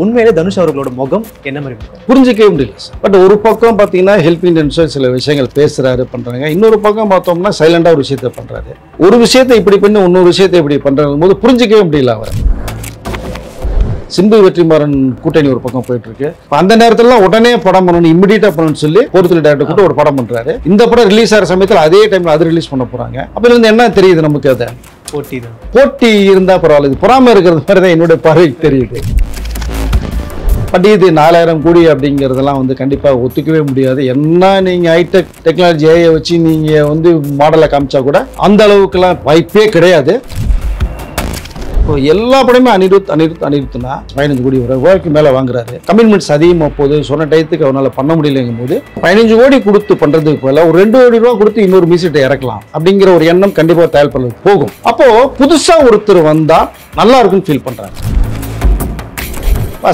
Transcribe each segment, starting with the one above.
உண்மையிலே தனுஷ் அவர்களோட முகம் என்ன மாதிரி புரிஞ்சிக்கவே முடியல சார். பட் ஒரு பக்கம் பார்த்தீங்கன்னா ஹெல்பிங் இன்சூரன்ஸ் சில விஷயங்கள் பேசுறாரு பண்றாங்க, இன்னொரு பக்கம் பார்த்தோம்னா சைலண்டா ஒரு விஷயத்த பண்றாரு. ஒரு விஷயத்தை இப்படி பண்ணி இன்னொரு விஷயத்தை இப்படி பண்றது போது புரிஞ்சிக்கவே முடியல அவர். சிம்பு வெற்றிமாறன் கூட்டணி ஒரு பக்கம் போயிட்டு இருக்கு. அந்த நேரத்துல உடனே படம் பண்ணணும், இமிடியேட்டா பண்ணணும்னு சொல்லி பொறுத்தல டேரக்டர் கூட ஒரு படம் பண்றாரு. இந்த படம் ரிலீஸ் ஆகிற சமயத்தில் அதே டைம்ல அது ரிலீஸ் பண்ண போறாங்க. அப்ப இருந்து என்ன தெரியுது நமக்கு, அதை போட்டி இருந்தா பரவாயில்ல, இது பொறாம இருக்கிறது மாதிரி தான் என்னுடைய பார்வைக்கு தெரியுது. பட் இது 4000 கோடி அப்படிங்கிறதெல்லாம் வந்து கண்டிப்பாக ஒத்துக்கவே முடியாது. என்ன நீங்கள் ஹைடெக் டெக்னாலஜி ஏஐ வச்சு நீங்கள் வந்து மாடலை காமிச்சா கூட அந்த அளவுக்குலாம் வாய்ப்பே கிடையாது. இப்போ எல்லா படமே அனிருத்னா 15 கோடி ரூபாய்க்கு மேலே வாங்குறாரு. கமிட்மெண்ட்ஸ் அதிகமாக போகுது, சொன்ன டயத்துக்கு அவனால் பண்ண முடியலைங்கும் போது 15 கோடி கொடுத்து பண்ணுறதுக்கு போல ஒரு 2 கோடி ரூபா கொடுத்து இன்னொரு மியூசிட்டை இறக்கலாம் அப்படிங்கிற ஒரு எண்ணம் கண்டிப்பாக தயார் பண்ணது போகும். அப்போது புதுசாக ஒருத்தர் வந்தால் நல்லா இருக்குன்னு ஃபீல் பண்ணுறாங்க.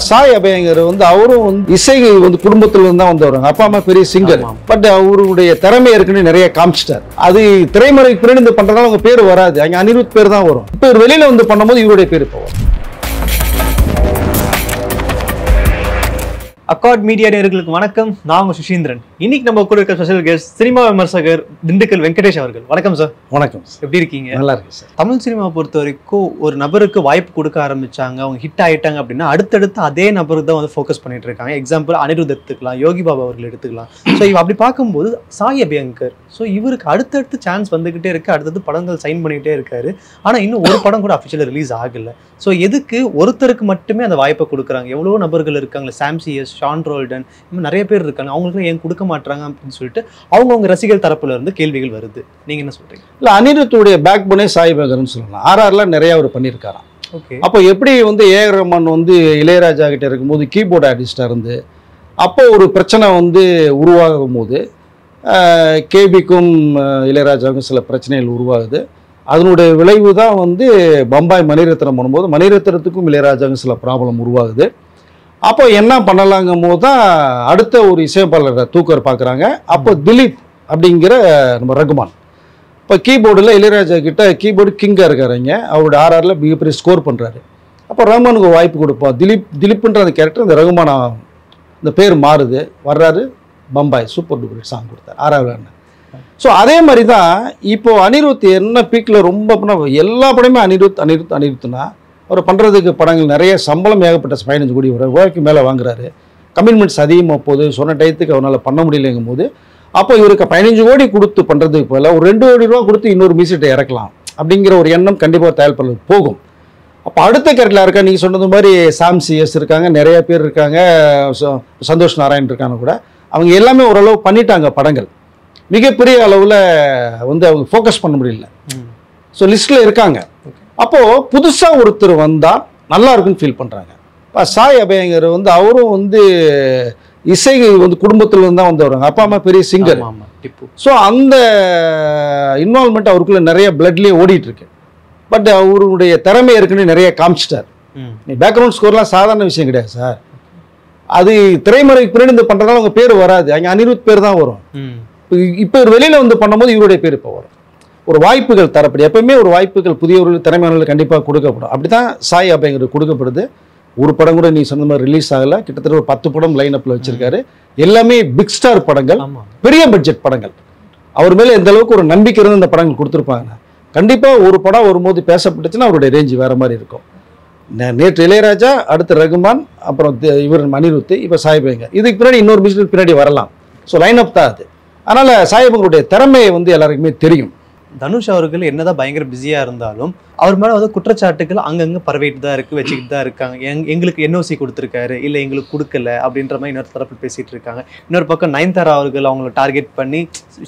சாய் அபயங்கர் வந்து அவரும் வந்து இசை வந்து குடும்பத்துல இருந்து தான் வந்து வருவாங்க. அப்பா அம்மா பெரிய சிங்கர். பட் அவருடைய திறமை இருக்குன்னு நிறைய காமிச்சிட்டார். அது திரைமறைக்கு பின்னாடி பண்றதுனால அவங்க பேர் வராது, அங்க அனிருத் பேர் தான் வரும். இப்ப இவர் வெளியில வந்து பண்ணும்போது இவருடைய பேர் இப்போ வரும். அக்கார்ட் மீடியா நேயர்களுக்கு வணக்கம். நான் உங்க சுஷீந்திரன். இன்னைக்கு நம்ம கூட இருக்க ஸ்பெஷல் கெஸ்ட் சினிமா விமர்சகர் திண்டுக்கல் வெங்கடேஷ் அவர்கள். வணக்கம் சார். வணக்கம். எப்படி இருக்கீங்க? நல்லா இருக்கு சார். தமிழ் சினிமாவை பொறுத்த வரைக்கும் ஒரு நபருக்கு வாய்ப்பு கொடுக்க ஆரம்பிச்சாங்க, அவங்க ஹிட் ஆயிட்டாங்க அப்படின்னா அடுத்தடுத்து அதே நபருக்கு தான் வந்து ஃபோக்கஸ் பண்ணிட்டு இருக்காங்க. எக்ஸாம்பிள் அனிருத் எடுத்துக்கலாம், யோகி பாபா அவர்கள் எடுத்துக்கலாம். ஸோ அப்படி பார்க்கும்போது சாய் அபயங்கர் இவருக்கு அடுத்தடுத்து சான்ஸ் வந்துகிட்டே இருக்கு, அடுத்தடுத்து படங்கள் சைன் பண்ணிட்டே இருக்காரு. ஆனா இன்னும் ஒரு படம் கூட அஃபிஷியலாக ரிலீஸ் ஆகல. ஸோ எதுக்கு ஒருத்தருக்கு மட்டுமே அந்த வாய்ப்பை கொடுக்குறாங்க? எவ்வளவோ நபர்கள் இருக்காங்க, சாம்சிஎஸ், ஷான் ரோல்டன், இன்னும் நிறைய பேர் இருக்காங்க. அவங்களுக்கு ஏன் கொடுக்க மாட்டாங்க அப்படின்னு சொல்லிட்டு அவங்க ரசிகர்கள் தரப்புல இருந்து கேள்விகள் வருது. நீங்க என்ன சொல்றீங்க? இல்ல, அனிருத்துடைய பேக் போனே சாய் அபயங்கர்னு சொல்லலாம். RRல நிறைய அவர் பண்ணியிருக்காராம். அப்போ எப்படி வந்து ஏஆர் ரஹ்மான் வந்து இளையராஜா கிட்ட இருக்கும்போது கீபோர்டு ஆர்டிஸ்டா இருந்து அப்போ ஒரு பிரச்சனை வந்து உருவாகும் போது கேபிக்கும் இளையராஜாவுக்கும் சில பிரச்சனைகள் உருவாகுது. அதனுடைய விளைவு தான் வந்து பம்பாய் மணிரத்னம் பண்ணும்போது மணிரத்னத்துக்கும் இளையராஜாவுக்கும் சில ப்ராப்ளம் உருவாகுது. அப்போ என்ன பண்ணலாங்கும் போது தான் அடுத்த ஒரு இசையமைப்பாளரை தூக்கர் பார்க்குறாங்க. அப்போ திலீப் அப்படிங்கிற நம்ம ரகுமான் இப்போ கீபோர்டில் இளையராஜா கிட்ட கீபோர்டு கிங்காக இருக்காருங்க. அவருடைய RRல மிகப்பெரிய ஸ்கோர் பண்ணுறாரு. அப்போ ரகுமானுக்கு வாய்ப்பு கொடுப்போம். திலீப்ன்ற அந்த கேரக்டர் இந்த ரகுமானா இந்த பேர் மாறுது, வர்றாரு பம்பாய், சூப்பர் டூப்பர் சாங் கொடுத்தார் RRல. ஸோ அதே மாதிரி தான் இப்போ அனிருத் என்ன பீக்கில் ரொம்ப எல்லா படமே அனிருத்னா அவர் பண்ணுறதுக்கு படங்கள் நிறைய சம்பளம் ஏகப்பட்ட 15 கோடி ரூபாய்க்கு மேலே வாங்குறாரு. கமிட்மெண்ட்ஸ் அதிகமாக போகுது, சொன்ன டயத்துக்கு அவனால் பண்ண முடியலைங்கும் போது அப்போ இவருக்கு 15 கோடி கொடுத்து பண்ணுறதுக்கு போல ஒரு 2 கோடி ரூபா கொடுத்து இன்னொரு மியூசிட்டை இறக்கலாம் அப்படிங்கிற ஒரு எண்ணம் கண்டிப்பாக தயார் பண்ணது போகும். அப்போ அடுத்த கேரக்டரில் இருக்கா, நீங்கள் சொன்னது மாதிரி சாம்சிஎஸ் இருக்காங்க, நிறைய பேர் இருக்காங்க, சந்தோஷ் நாராயண் இருக்காங்க கூட. அவங்க எல்லாமே ஓரளவு பண்ணிட்டாங்க படங்கள். மிகப்பெரிய அளவில் வந்து அவங்க ஃபோக்கஸ் பண்ண முடியல. ஸோ லிஸ்ட்டில் இருக்காங்க. அப்போது புதுசாக ஒருத்தர் வந்தால் நல்லா இருக்குன்னு ஃபீல் பண்ணுறாங்க. இப்போ சாய் அபயங்கர் வந்து அவரும் வந்து இசை வந்து குடும்பத்தில் இருந்து தான் வந்து வருவாங்க. அப்பா அம்மா பெரிய சிங்கர். ஸோ அந்த இன்வால்மெண்ட் அவருக்குள்ள நிறைய பிளட்லேயே ஓடிட்டு இருக்கு. பட் அவருடைய திறமை இருக்குன்னு நிறைய காமிச்சிட்டார். பேக்ரவுண்ட் ஸ்கோர்லாம் சாதாரண விஷயம் கிடையாது சார். அது திரைமறைக்கு பின்னாடி பண்ணுறதுனால அவங்க பேர் வராது, அங்கே அனிருத் பேர் தான் வரும். இப்போ இவர் வெளியில் வந்து பண்ணும்போது இவருடைய பேர் இப்போ வரும். ஒரு வாய்ப்புகள் தரப்படும். எப்பவுமே ஒரு வாய்ப்புகள் புதியவர்கள் திறமையாளர்கள் கண்டிப்பாக கொடுக்கப்படும். அப்படி தான் சாய் அபயங்கர் கொடுக்கப்படுது. ஒரு படம் கூட நீ சொன்ன மாதிரி ரிலீஸ் ஆகலை. கிட்டத்தட்ட ஒரு 10 படம் லைனப்பில் வச்சிருக்காரு. எல்லாமே பிக் ஸ்டார் படங்கள், பெரிய பட்ஜெட் படங்கள். அவர் மேலே எந்த அளவுக்கு ஒரு நம்பிக்கை இருந்து இந்த படங்கள் கொடுத்துருப்பாங்க. கண்டிப்பாக ஒரு படம் வரும்போது பேசப்பட்டுச்சுன்னா அவருடைய ரேஞ்சு வேறு மாதிரி இருக்கும். நேற்று இளையராஜா, அடுத்து ரகுமான், அப்புறம் இவர் அனிருத், இப்போ சாய் அபயங்கர். இதுக்கு பின்னாடி இன்னொரு மியூசிக் பின்னாடி வரலாம். ஸோ லைனப் தான் அது. அதனால் சாய் அபயங்கருடைய திறமையை வந்து எல்லாருக்குமே தெரியும். தனுஷ் அவர்கள் என்னதான் பயங்கர பிஸியா இருந்தாலும் அவர் மேல வந்து குற்றச்சாட்டுகள் அங்கங்க பரவிட்டு தான் இருக்கு, வச்சுக்கிட்டு தான் இருக்காங்க. எங்களுக்கு NOC கொடுத்துருக்காரு, இல்லை எங்களுக்கு கொடுக்கல அப்படின்ற மாதிரி இன்னொரு தரப்பு பேசிட்டு இருக்காங்க. இன்னொரு பக்கம் நயன்தாரா அவர்கள் அவங்களை டார்கெட் பண்ணி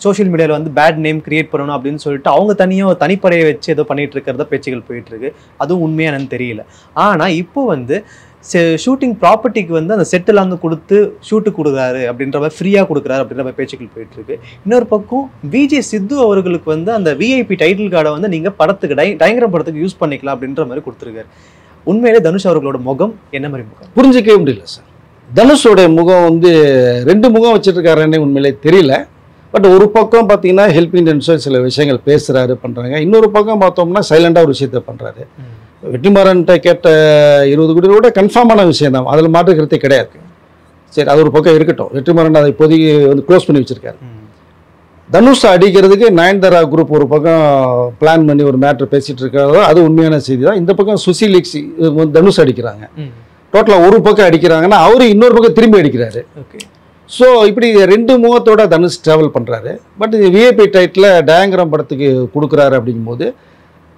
சோஷியல் மீடியாவில் வந்து பேட் நேம் கிரியேட் பண்ணணும் அப்படின்னு சொல்லிட்டு அவங்க தனியாக தனிப்படையை வச்சு ஏதோ பண்ணிட்டு இருக்கிறதா பேச்சுகள் போயிட்டு இருக்கு. அதுவும் உண்மையா என்னன்னு தெரியல. ஆனா இப்போ வந்து ஷூட்டிங் ப்ராப்பர்ட்டிக்கு வந்து அந்த செட்டில் வந்து கொடுத்து ஷூட்டு கொடுக்குறாரு அப்படின்ற மாதிரி ஃப்ரீயாக கொடுக்குறாரு அப்படின்ற மாதிரி பேச்சுக்கள் போயிட்டு இருக்கு. இன்னொரு பக்கம் விஜய் சித்து அவர்களுக்கு வந்து அந்த VIP டைட்டில் கார்டை வந்து நீங்கள் படத்துக்கு டயங்கரம் படத்துக்கு யூஸ் பண்ணிக்கலாம் அப்படின்ற மாதிரி கொடுத்துருக்காரு. உண்மையிலே தனுஷ் அவர்களோட முகம் என்ன மாதிரி முகம் புரிஞ்சிக்கவே முடியல சார். தனுஷோடைய முகம் வந்து 2 முகம் வச்சுருக்காருன்னே உண்மையிலே தெரியல. பட் ஒரு பக்கம் பார்த்தீங்கன்னா ஹெல்பிங் இன்சூரன்ஸ் சில விஷயங்கள் பேசுகிறாரு, பண்ணுறாங்க. இன்னொரு பக்கம் பார்த்தோம்னா சைலண்டாக ஒரு விஷயத்த பண்ணுறாரு. வெற்றிமாறன்ட்ட கேட்ட 20 கோடி கூட கன்ஃபார்மான விஷயம் தான், அதில் மாற்றுக்கிறதே கிடையாது. சரி, அது ஒரு பக்கம் இருக்கட்டும். வெற்றிமாறன் அதை இப்போதைக்கு வந்து க்ளோஸ் பண்ணி வச்சிருக்காரு. தனுஷ் அடிக்கிறதுக்கு நயன்தாரா குரூப் ஒரு பக்கம் பிளான் பண்ணி ஒரு மேட்ரு பேசிட்டு இருக்காரோ அது உண்மையான செய்தி தான். இந்த பக்கம் சுசிலிக்ஸி தனுஷ் அடிக்கிறாங்க. டோட்டலாக ஒரு பக்கம் அடிக்கிறாங்கன்னா அவரு இன்னொரு பக்கம் திரும்பி அடிக்கிறாரு. ஸோ இப்படி 2 முகத்தோட தனுஷ் ட்ராவல் பண்ணுறாரு. பட் விஐபி டைட்டில் டயங்கிராம் படத்துக்கு கொடுக்குறாரு அப்படிங்கும்போது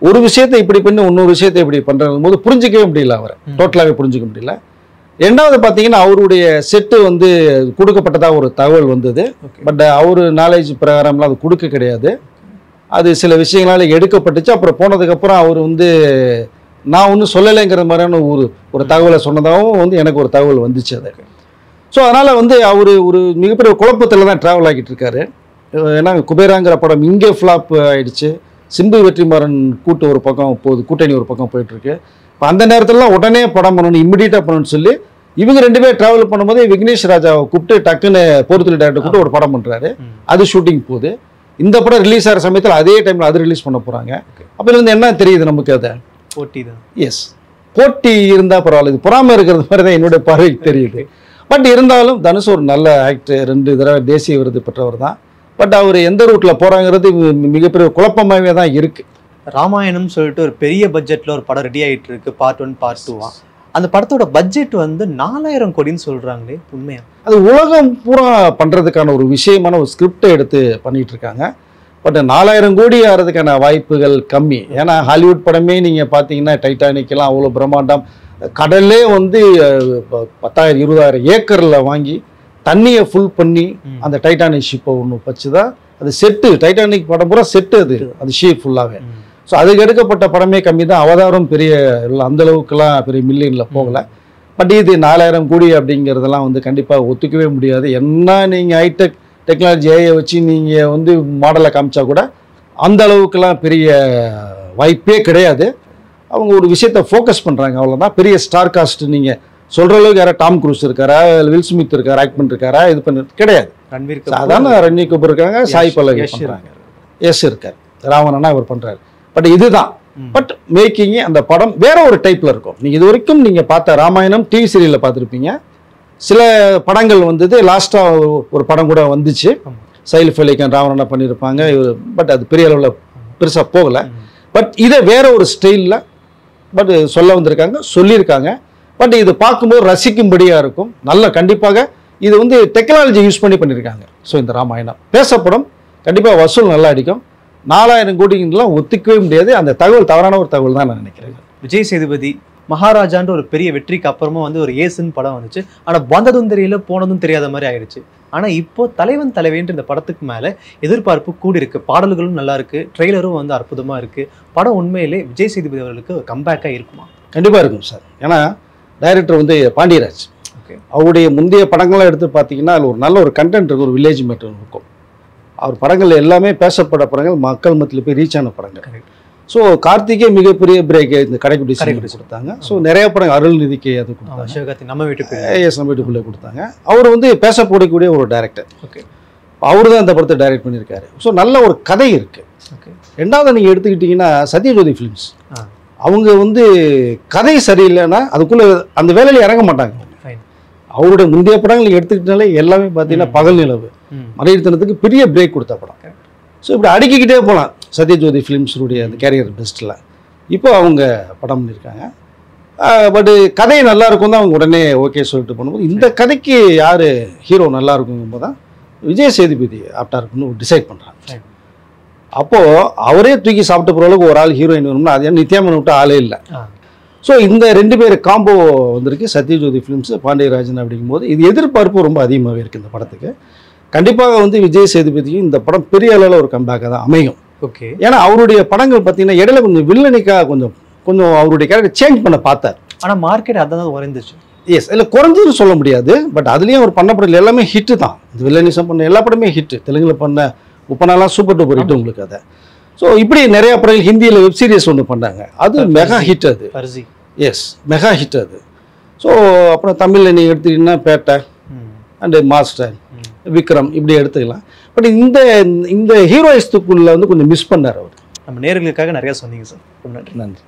ஒரு விஷயத்தை இப்படி பண்ணி இன்னொரு விஷயத்தை இப்படி பண்ணுறது போது புரிஞ்சிக்கவே முடியல, அவரை டோட்டலாகவே புரிஞ்சிக்க முடியல. ரெண்டாவது பார்த்தீங்கன்னா அவருடைய செட்டு வந்து கொடுக்கப்பட்டதாக ஒரு தகவல் வந்தது. பட் அவர் நாலேஜ் பிரகாரம்லாம் அது கொடுக்க கிடையாது. அது சில விஷயங்களால் எடுக்கப்பட்டுச்சு. அப்புறம் போனதுக்கப்புறம் அவர் வந்து நான் ஒன்றும் சொல்லலைங்கிற மாதிரியான ஒரு தகவலை சொன்னதாகவும் வந்து எனக்கு ஒரு தகவல் வந்துச்சு அது. ஸோ அதனால் வந்து அவர் ஒரு மிகப்பெரிய குழப்பத்தில் தான் ட்ராவல் ஆகிட்டு இருக்காரு. ஏன்னா குபேராங்கிற படம் இங்கே ஃப்ளாப் ஆகிடுச்சு. சிம்பு வெற்றிமாறன் கூட்டு ஒரு பக்கம் போகுது, கூட்டணி ஒரு பக்கம் போயிட்டுருக்கு. இப்போ அந்த நேரத்திலலாம் உடனே படம் பண்ணணும், இம்மிடியட்டாக பண்ணணும்னு சொல்லி இவங்க 2 பேர் ட்ராவல் பண்ணும்போது விக்னேஷ் ராஜாவை கூப்பிட்டு டக்குன்னு போர்த்துலி டேரக்டர் கூப்பிட்டு ஒரு படம் பண்ணுறாரு. அது ஷூட்டிங் போகுது. இந்த படம் ரிலீஸ் ஆகிற சமயத்தில் அதே டைமில் அது ரிலீஸ் பண்ண போகிறாங்க. அப்போ இருந்து என்ன தெரியுது நமக்கு, அதை போட்டி தான். எஸ், போட்டி இருந்தால் பரவாயில்ல, இது பொறாமல் இருக்கிறது மாதிரி தான் என்னுடைய பார்வைக்கு தெரியுது. பட் இருந்தாலும் தனுஷ் ஒரு நல்ல ஆக்டர், 2 தடவை தேசிய விருது பெற்றவர் தான். பட் அவர் எந்த ரூட்டில் போகிறாங்கிறது மிகப்பெரிய குழப்பமாகவே தான் இருக்குது. ராமாயணம் சொல்லிட்டு ஒரு பெரிய பட்ஜெட்டில் ஒரு படம் ரெடி ஆகிட்டு இருக்கு, பார்ட் 1 பார்ட் 2. அந்த படத்தோட பட்ஜெட் வந்து 4000 கோடின்னு சொல்கிறாங்களே, உண்மையா? அது உலகம் பூரா பண்ணுறதுக்கான ஒரு விஷயமான ஒரு ஸ்கிரிப்டை எடுத்து பண்ணிகிட்டு இருக்காங்க. பட் 4000 கோடி ஆகிறதுக்கான வாய்ப்புகள் கம்மி. ஏன்னா ஹாலிவுட் படமே நீங்கள் பார்த்தீங்கன்னா டைட்டானிக்கெல்லாம் அவ்வளோ பிரம்மாண்டம், கடல்லே வந்து 10,000-20,000 ஏக்கரில் வாங்கி தண்ணியை ஃபுல் பண்ணி அந்த டைட்டானிக் ஷிப்பை ஒன்று வச்சு தான் அது செட்டு. டைட்டானிக் படம் பூரா செட்டு, அது ஷீப் ஃபுல்லாகவே. ஸோ அதுக்கு எடுக்கப்பட்ட படமே கம்மி தான். அவதாரம் பெரிய அந்தளவுக்குலாம் பெரிய மில்லியனில் போகலை. பட் இது 4000 கோடி அப்படிங்கிறதெல்லாம் வந்து கண்டிப்பாக ஒத்துக்கவே முடியாது. என்ன நீங்கள் ஹைடெக் டெக்னாலஜியை வச்சு நீங்கள் வந்து மாடலை காமிச்சா கூட அந்த அளவுக்குலாம் பெரிய வாய்ப்பே கிடையாது. அவங்க ஒரு விஷயத்தை ஃபோக்கஸ் பண்ணுறாங்க, அவ்வளோதான். பெரிய ஸ்டார் காஸ்ட் நீங்கள் சொல்கிற அளவுக்கு யாரா டாம் க்ரூஸ் இருக்காரா, வில் ஸ்மித் இருக்காரா, ஆக்ட் பண்ணிருக்காரா, இது பண்ணி கிடையாது. சாதாரண ரன்வீர் கபூர் இருக்காங்க, சாய் பல்லவி பண்ணுறாங்க, எஸ் இருக்கார், ராவணனா அவர் பண்ணுறாரு. பட் இதுதான். பட் மேக்கிங் அந்த படம் வேற ஒரு டைப்பில் இருக்கும். நீங்கள் இது வரைக்கும் நீங்கள் பார்த்த ராமாயணம் டிவி சீரியலில் பார்த்துருப்பீங்க. சில படங்கள் வந்தது, லாஸ்ட்டாக ஒரு படம் கூட வந்துச்சு, சைல் ஃபலிகன் ராவணனா பண்ணியிருப்பாங்க. பட் அது பெரிய அளவில் பெருசாக போகலை. பட் இதை வேற ஒரு ஸ்டைலில் பட் சொல்ல வந்திருக்காங்க, சொல்லியிருக்காங்க. பட் இது பார்க்கும்போது ரசிக்கும்படியாக இருக்கும். நல்ல கண்டிப்பாக இது வந்து டெக்னாலஜி யூஸ் பண்ணியிருக்காங்க. ஸோ இந்த ராமாயணம் பேசப்படும், கண்டிப்பாக வசூல் நல்லா அடிக்கும். 4000 கோடிங்கெல்லாம் ஒத்துக்கவே முடியாது. அந்த தகவல் தவறான ஒரு தகவல் தான் நான் நினைக்கிறேன். விஜய் சேதுபதி மகாராஜான்ற ஒரு பெரிய வெற்றிக்கு அப்புறமா வந்து ஒரு ஏசுன்னு படம் வந்துச்சு. ஆனால் வந்ததும் தெரியல, போனதும் தெரியாத மாதிரி ஆயிடுச்சு. ஆனால் இப்போ தலைவன் தலைவின்ற இந்த படத்துக்கு மேலே எதிர்பார்ப்பு கூடி இருக்கு. பாடல்களும் நல்லா இருக்கு, ட்ரெய்லரும் வந்து அற்புதமாக இருக்கு. படம் உண்மையிலே விஜய் சேதுபதி அவர்களுக்கு கம்பேக்காக இருக்குமா? கண்டிப்பாக இருக்கும் சார். ஏன்னா டைரக்டர் வந்து பாண்டியராஜ். அவருடைய முந்தைய படங்கள்லாம் எடுத்து பார்த்தீங்கன்னா அதில் ஒரு நல்ல ஒரு கண்டென்ட் இருக்கும், ஒரு வில்லேஜ் மேட்டர் இருக்கும். அவர் படங்கள் எல்லாமே பேசப்பட்ட படங்கள், மக்கள் மத்தியில் போய் ரீச் ஆன படங்கள். ஸோ கார்த்திகே மிகப்பெரிய பிரேக் இந்த கடைக்குட்டி கொடுத்தாங்க. ஸோ நிறைய படங்கள் அருள்நிதிக்கு அது கொடுத்தாங்க, நம்ம வீட்டுக்குள்ளே கொடுத்தாங்க. அவர் வந்து பேசப்படக்கூடிய ஒரு டைரக்டர். அவரு தான் இந்த படத்தை டைரக்ட் பண்ணியிருக்காரு. ஸோ நல்ல ஒரு கதை இருக்குது. ரெண்டாவது நீங்கள் எடுத்துக்கிட்டிங்கன்னா சத்யஜோதி ஃபிலிம்ஸ், அவங்க வந்து கதை சரியில்லைன்னா அதுக்குள்ளே அந்த வேலையில் இறங்க மாட்டாங்க. அவருடைய முந்தைய படங்கள் நீங்கள் எடுத்துக்கிட்டாலே எல்லாமே பார்த்தீங்கன்னா பகல் நிலவு, மலையத்தனத்துக்கு பெரிய பிரேக் கொடுத்த படம். ஸோ இப்படி அடுக்கிக்கிட்டே போகலாம் சத்யஜோதி ஃபிலிம்ஸுடைய அந்த கேரியர் பெஸ்ட்டில். இப்போ அவங்க படம் பண்ணியிருக்காங்க. பட்டு கதை நல்லா இருக்கும் தான் அவங்க உடனே ஓகே சொல்லிட்டு பண்ணும்போது, இந்த கதைக்கு யார் ஹீரோ நல்லா இருக்குங்கும்போது தான் விஜய் சேதுபதி ஆப்டாக இருக்குன்னு டிசைட் பண்ணுறாங்க. அப்போது அவரே தூக்கி சாப்பிட்டு போகிற அளவுக்கு ஒரு ஆள் ஹீரோயின் வேணும்னா அது நித்யாமன் விட்டு ஆளே இல்லை. ஸோ இந்த 2 பேர் காம்போ வந்திருக்கு சத்யஜோதி ஃபிலிம்ஸ் பாண்டியராஜன். அப்படிங்கும்போது இது எதிர்பார்ப்பு ரொம்ப அதிகமாகவே இருக்குது இந்த படத்துக்கு. கண்டிப்பாக வந்து விஜய் சேதுபதியும் இந்த படம் பெரிய அளவில் ஒரு கம்பேக்காக தான் அமையும். ஓகே, ஏன்னா அவருடைய படங்கள் பார்த்தீங்கன்னா இடையில கொஞ்சம் வில்லனிக்காக கொஞ்சம் அவருடைய கேரக்டர் சேஞ்ச் பண்ண பார்த்தார். ஆனால் மார்க்கெட் அதான் குறைந்துச்சு. எஸ், இல்லை குறைஞ்சதுன்னு சொல்ல முடியாது. பட் அதுலேயும் அவர் பண்ண படங்கள் எல்லாமே ஹிட்டு தான். இந்த வில்லனிசம் பண்ண எல்லா படமே ஹிட்டு. தெலுங்கில் பண்ண உப்பனாலாம் சூப்பர் டூப்பர் ஹிட் உங்களுக்கு அதை. ஸோ இப்படி நிறையா படங்கள் ஹிந்தியில் வெப் சீரிஸ் ஒன்று பண்ணாங்க, அது மெகா ஹிட். அது எஸ், மெகா ஹிட் அது. ஸோ அப்புறம் தமிழில் நீங்கள் எடுத்துக்கிட்டிங்கன்னா பேட்டை அண்டு மாஸ்டர், விக்ரம், இப்படி எடுத்துக்கலாம். பட் இந்த ஹீரோயிஸ்டுக்குள்ளே வந்து கொஞ்சம் மிஸ் பண்ணார் அவர். நம்ம நேயர்களுக்காக நிறையா சொன்னீங்க சார். நன்றி.